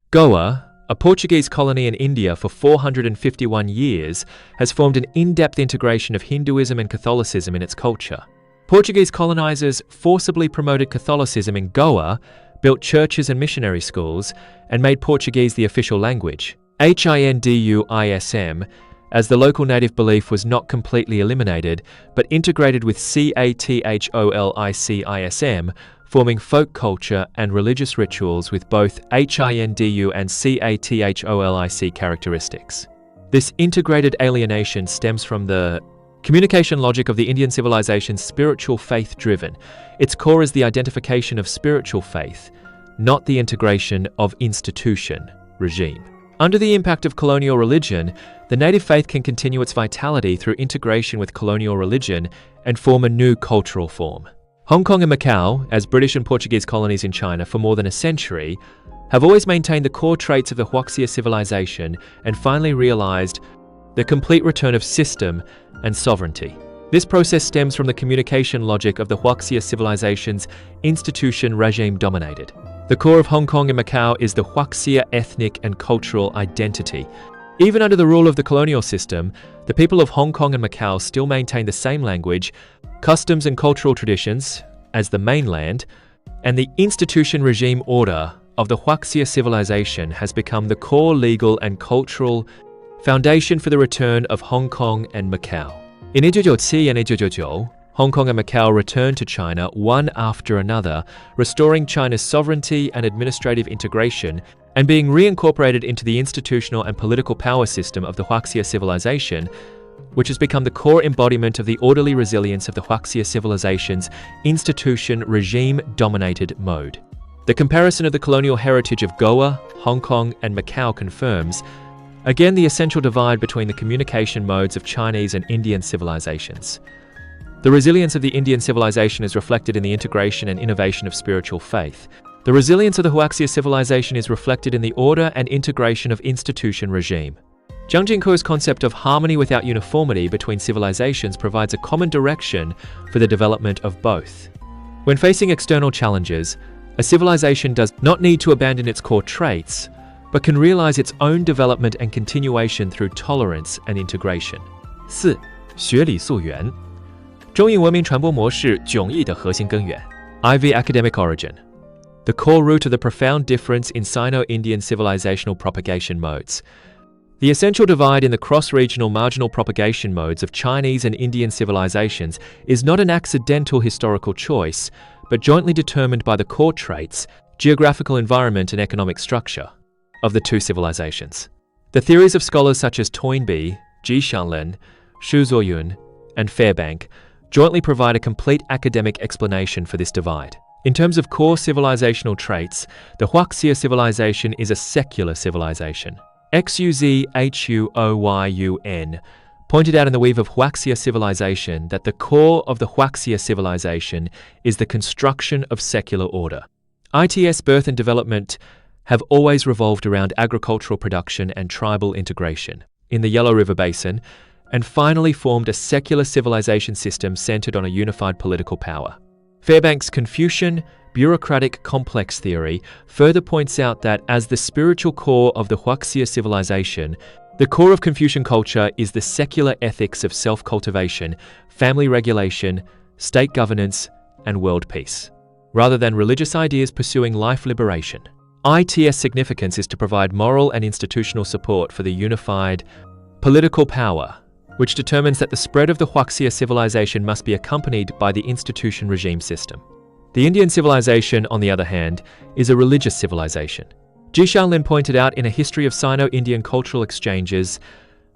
Goa, a Portuguese colony in India for 451 years, has formed an in-depth integration of Hinduism and Catholicism in its culture. Portuguese colonizers forcibly promoted Catholicism in Goa, built churches and missionary schools, and made Portuguese the official language. Hinduism, as the local native belief was not completely eliminated, but integrated with Catholicism, forming folk culture and religious rituals with both Hindu and Catholic characteristics. This integrated alienation stems from the communication logic of the Indian civilization's spiritual faith-driven. Its core is the identification of spiritual faith, not the integration of institution, regime. Under the impact of colonial religion, the native faith can continue its vitality through integration with colonial religion and form a new cultural form. Hong Kong and Macau, as British and Portuguese colonies in China for more than a century, have always maintained the core traits of the Huaxia civilization and finally realized the complete return of system and sovereignty. This process stems from the communication logic of the Huaxia civilization's institution regime dominated. The core of Hong Kong and Macau is the Huaxia ethnic and cultural identity. Even under the rule of the colonial system, the people of Hong Kong and Macau still maintain the same language, customs and cultural traditions as the mainland, and the institution regime order of the Huaxia civilization has become the core legal and cultural foundation for the return of Hong Kong and Macau. In 1997 and 1999, Hong Kong and Macau returned to China one after another, restoring China's sovereignty and administrative integration and being reincorporated into the institutional and political power system of the Huaxia civilization, which has become the core embodiment of the orderly resilience of the Huaxia civilization's institution regime-dominated mode. The comparison of the colonial heritage of Goa, Hong Kong, and Macau confirms, again, the essential divide between the communication modes of Chinese and Indian civilizations. The resilience of the Indian civilization is reflected in the integration and innovation of spiritual faith. The resilience of the Huaxia civilization is reflected in the order and integration of institution regime. Zhang Jingke's concept of harmony without uniformity between civilizations provides a common direction for the development of both. When facing external challenges, a civilization does not need to abandon its core traits, but can realize its own development and continuation through tolerance and integration. 4. 学理溯源中印文明传播模式迥异的核心根源 IV academic origin. The core root of the profound difference in Sino-Indian civilizational propagation modes. The essential divide in the cross-regional marginal propagation modes of Chinese and Indian civilizations is not an accidental historical choice, but jointly determined by the core traits, geographical environment and economic structure of the two civilizations. The theories of scholars such as Toynbee, Ji Shanlin, Xu Zuoyun, and Fairbank jointly provide a complete academic explanation for this divide. In terms of core civilizational traits, the Huaxia civilization is a secular civilization. Xuzhuoyun pointed out in the Weave of Huaxia Civilization that the core of the Huaxia civilization is the construction of secular order. ITS birth and development have always revolved around agricultural production and tribal integration in the Yellow River Basin, and finally formed a secular civilization system centered on a unified political power. Fairbank's Confucian bureaucratic complex theory further points out that as the spiritual core of the Huaxia civilization, the core of Confucian culture is the secular ethics of self-cultivation, family regulation, state governance, and world peace, rather than religious ideas pursuing life liberation. ITS significance is to provide moral and institutional support for the unified political power, which determines that the spread of the Huaxia civilization must be accompanied by the institution regime system. The Indian civilization, on the other hand, is a religious civilization. Ji Shanlin pointed out in A History of Sino-Indian Cultural Exchanges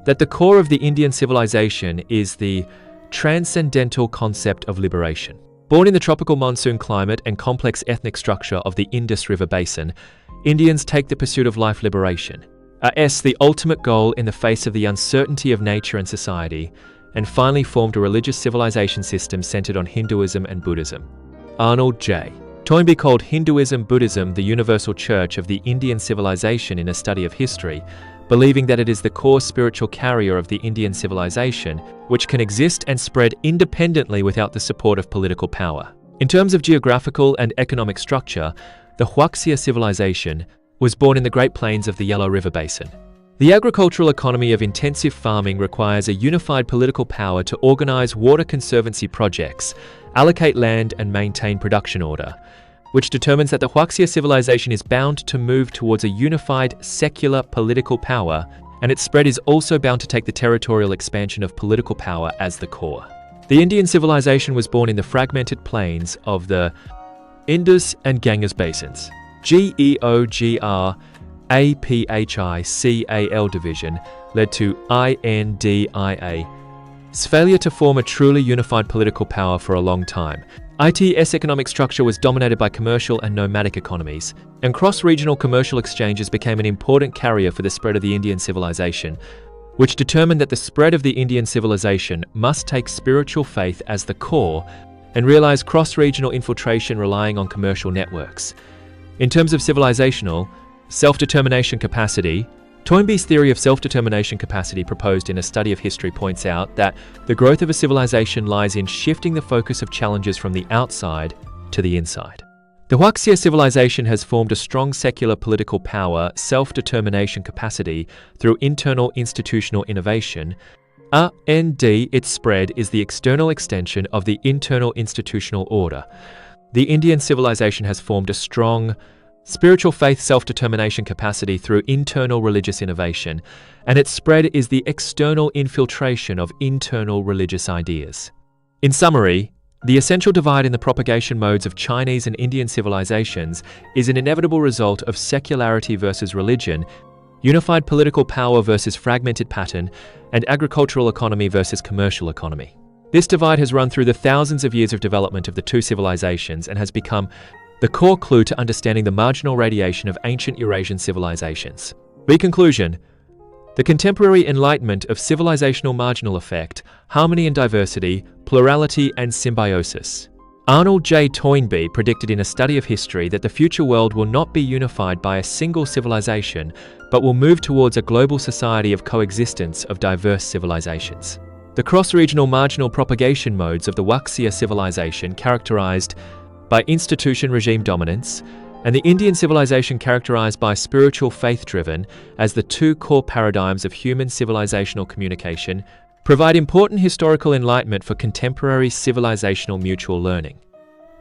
that the core of the Indian civilization is the transcendental concept of liberation. Born in the tropical monsoon climate and complex ethnic structure of the Indus River Basin, Indians take the pursuit of life liberation as the ultimate goal in the face of the uncertainty of nature and society, and finally formed a religious civilization system centered on Hinduism and Buddhism. Arnold J. Toynbee called Hinduism-Buddhism the universal church of the Indian civilization in a study of history, believing that it is the core spiritual carrier of the Indian civilization, which can exist and spread independently without the support of political power. In terms of geographical and economic structure, the Huaxia civilization, was born in the Great Plains of the Yellow River Basin. The agricultural economy of intensive farming requires a unified political power to organize water conservancy projects, allocate land, and maintain production order, which determines that the Huaxia civilization is bound to move towards a unified secular political power, and its spread is also bound to take the territorial expansion of political power as the core. The Indian civilization was born in the fragmented plains of the Indus and Ganges basins. Geographical division led to India's failure to form a truly unified political power for a long time. Its economic structure was dominated by commercial and nomadic economies, and cross-regional commercial exchanges became an important carrier for the spread of the Indian civilization, which determined that the spread of the Indian civilization must take spiritual faith as the core and realize cross-regional infiltration relying on commercial networks. In terms of civilizational self-determination capacity, Toynbee's theory of self-determination capacity proposed in a study of history points out that the growth of a civilization lies in shifting the focus of challenges from the outside to the inside. The Huaxia civilization has formed a strong secular political power, self-determination capacity through internal institutional innovation. Its spread is the external extension of the internal institutional order. The Indian civilization has formed a strong spiritual faith self-determination capacity through internal religious innovation, and its spread is the external infiltration of internal religious ideas. In summary, the essential divide in the propagation modes of Chinese and Indian civilizations is an inevitable result of secularity versus religion, unified political power versus fragmented pattern, and agricultural economy versus commercial economy. This divide has run through the thousands of years of development of the two civilizations and has become the core clue to understanding the marginal radiation of ancient Eurasian civilizations. The conclusion: the contemporary enlightenment of civilizational marginal effect, harmony and diversity, plurality and symbiosis. Arnold J. Toynbee predicted in a study of history that the future world will not be unified by a single civilization, but will move towards a global society of coexistence of diverse civilizations. The cross-regional marginal propagation modes of the Huaxia civilization characterized by institution regime dominance, and the Indian civilization characterized by spiritual faith-driven as the two core paradigms of human civilizational communication, provide important historical enlightenment for contemporary civilizational mutual learning.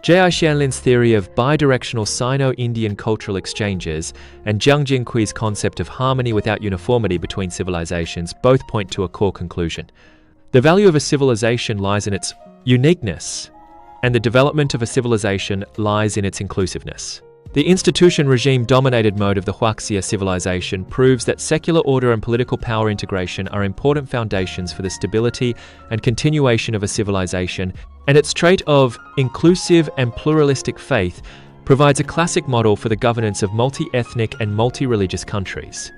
J.I. Shanlin's theory of bidirectional Sino-Indian cultural exchanges and Zhang Jingqui's concept of harmony without uniformity between civilizations both point to a core conclusion. The value of a civilization lies in its uniqueness, and the development of a civilization lies in its inclusiveness. The institution regime-dominated mode of the Huaxia civilization proves that secular order and political power integration are important foundations for the stability and continuation of a civilization, and its trait of inclusive and pluralistic faith provides a classic model for the governance of multi-ethnic and multi-religious countries.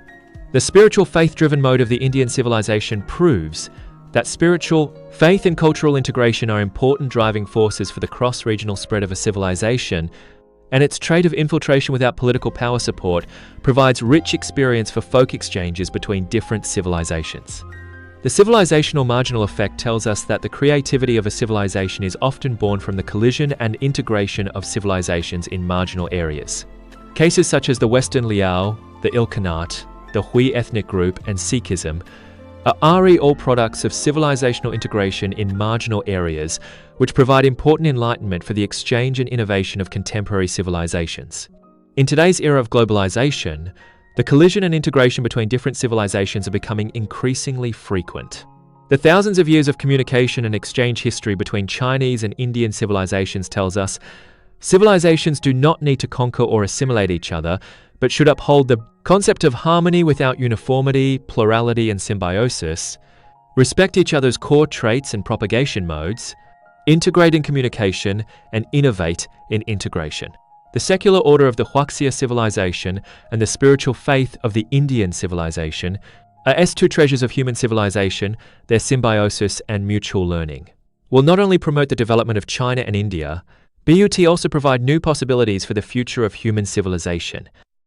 The spiritual faith-driven mode of the Indian civilization proves that spiritual, faith and cultural integration are important driving forces for the cross-regional spread of a civilization, and its trait of infiltration without political power support provides rich experience for folk exchanges between different civilizations. The civilizational marginal effect tells us that the creativity of a civilization is often born from the collision and integration of civilizations in marginal areas. Cases such as the Western Liao, the Ilkhanate, the Hui ethnic group, and Sikhism are all products of civilizational integration in marginal areas, which provide important enlightenment for the exchange and innovation of contemporary civilizations. In today's era of globalization, the collision and integration between different civilizations are becoming increasingly frequent. The thousands of years of communication and exchange history between Chinese and Indian civilizations tells us civilizations do not need to conquer or assimilate each other, but should uphold the concept of harmony without uniformity, plurality and symbiosis, respect each other's core traits and propagation modes, integrate in communication, and innovate in integration. The secular order of the Huaxia civilization and the spiritual faith of the Indian civilization are two treasures of human civilization, their symbiosis and mutual learning will not only promote the development of China and India, but also provide new possibilities for the future of human civilization.